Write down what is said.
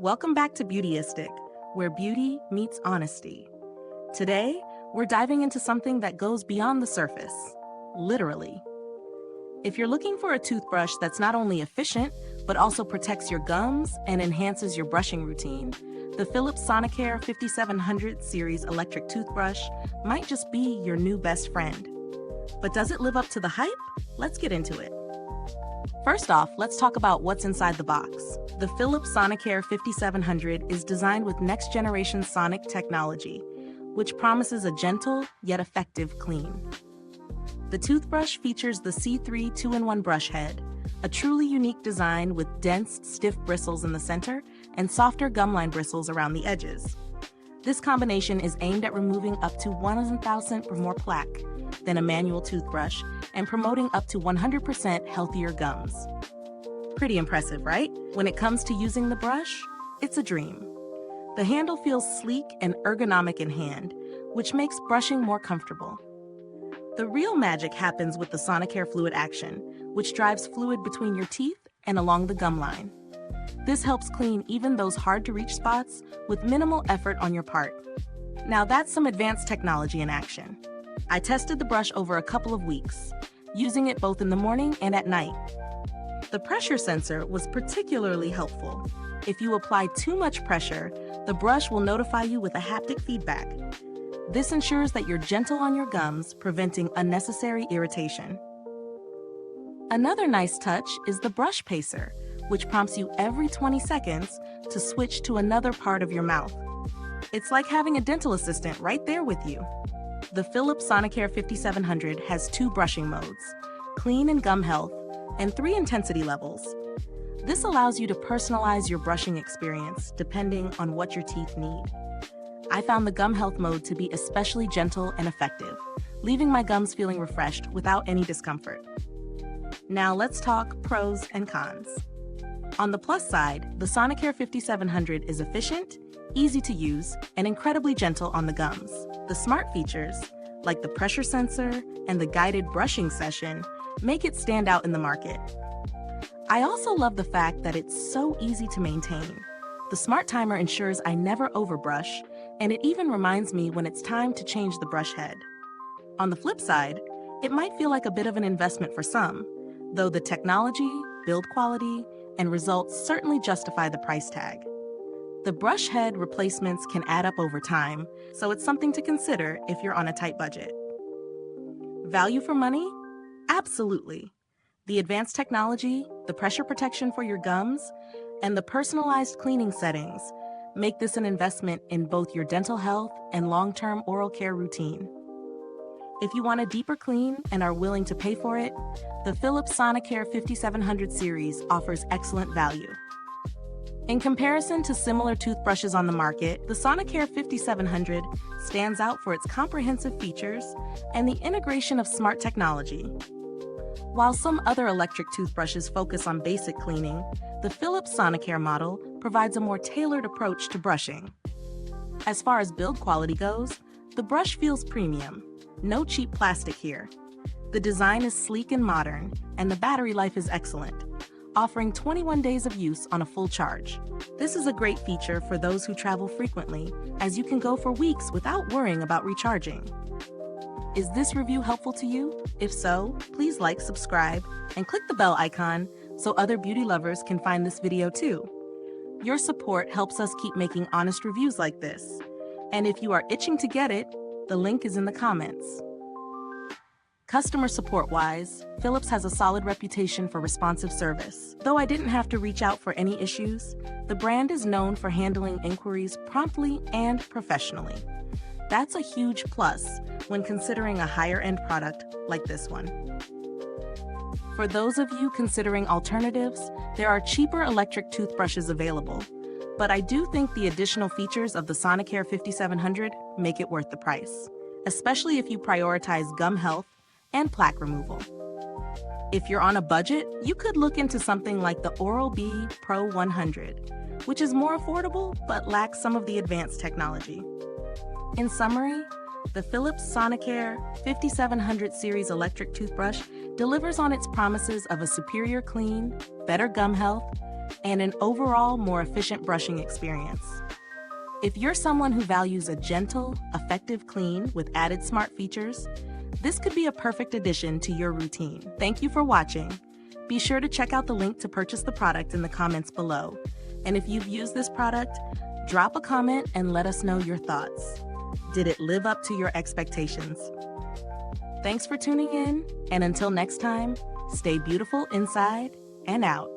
Welcome back to Beautyistic, where beauty meets honesty. Today, we're diving into something that goes beyond the surface, literally. If you're looking for a toothbrush that's not only efficient, but also protects your gums and enhances your brushing routine, the Philips Sonicare 5700 Series Electric Toothbrush might just be your new best friend. But does it live up to the hype? Let's get into it. First off, let's talk about what's inside the box. The Philips Sonicare 5700 is designed with next-generation sonic technology, which promises a gentle yet effective clean. The toothbrush features the C3 2-in-1 brush head, a truly unique design with dense, stiff bristles in the center and softer gumline bristles around the edges. This combination is aimed at removing up to 1,000 or more plaque than a manual toothbrush and promoting up to 100% healthier gums. Pretty impressive, right? When it comes to using the brush, it's a dream. The handle feels sleek and ergonomic in hand, which makes brushing more comfortable. The real magic happens with the Sonicare fluid action, which drives fluid between your teeth and along the gum line. This helps clean even those hard-to-reach spots with minimal effort on your part. Now that's some advanced technology in action. I tested the brush over a couple of weeks, using it both in the morning and at night. The pressure sensor was particularly helpful. If you apply too much pressure, the brush will notify you with a haptic feedback. This ensures that you're gentle on your gums, preventing unnecessary irritation. Another nice touch is the BrushPacer, which prompts you every 20 seconds to switch to another part of your mouth. It's like having a dental assistant right there with you. The Philips Sonicare 5700 has 2 brushing modes, clean and gum health, and 3 intensity levels. This allows you to personalize your brushing experience depending on what your teeth need. I found the gum health mode to be especially gentle and effective, leaving my gums feeling refreshed without any discomfort. Now let's talk pros and cons. On the plus side, the Sonicare 5700 is efficient, easy to use, and incredibly gentle on the gums. The smart features, like the pressure sensor and the guided brushing session, make it stand out in the market. I also love the fact that it's so easy to maintain. The SmarTimer ensures I never overbrush, and it even reminds me when it's time to change the brush head. On the flip side, it might feel like a bit of an investment for some, though the technology, build quality, and results certainly justify the price tag. The brush head replacements can add up over time, so it's something to consider if you're on a tight budget. Value for money? Absolutely. The advanced technology, the pressure protection for your gums, and the personalized cleaning settings make this an investment in both your dental health and long-term oral care routine. If you want a deeper clean and are willing to pay for it, the Philips Sonicare 5700 series offers excellent value. In comparison to similar toothbrushes on the market, the Sonicare 5700 stands out for its comprehensive features and the integration of smart technology. While some other electric toothbrushes focus on basic cleaning, the Philips Sonicare model provides a more tailored approach to brushing. As far as build quality goes, the brush feels premium. No cheap plastic here. The design is sleek and modern, and the battery life is excellent, offering 21 days of use on a full charge. This is a great feature for those who travel frequently, as you can go for weeks without worrying about recharging. Is this review helpful to you? If so, please like, subscribe, and click the bell icon so other beauty lovers can find this video too. Your support helps us keep making honest reviews like this. And if you are itching to get it, the link is in the comments. Customer support-wise, Philips has a solid reputation for responsive service. Though I didn't have to reach out for any issues, the brand is known for handling inquiries promptly and professionally. That's a huge plus when considering a higher-end product like this one. For those of you considering alternatives, there are cheaper electric toothbrushes available, but I do think the additional features of the Sonicare 5700 make it worth the price, especially if you prioritize gum health and plaque removal. If you're on a budget, you could look into something like the Oral-B Pro 100, which is more affordable but lacks some of the advanced technology. In summary, the Philips Sonicare 5700 series electric toothbrush delivers on its promises of a superior clean, better gum health, and an overall more efficient brushing experience. If you're someone who values a gentle, effective clean with added smart features, this could be a perfect addition to your routine. Thank you for watching. Be sure to check out the link to purchase the product in the comments below. And if you've used this product, drop a comment and let us know your thoughts. Did it live up to your expectations? Thanks for tuning in, and until next time, stay beautiful inside and out.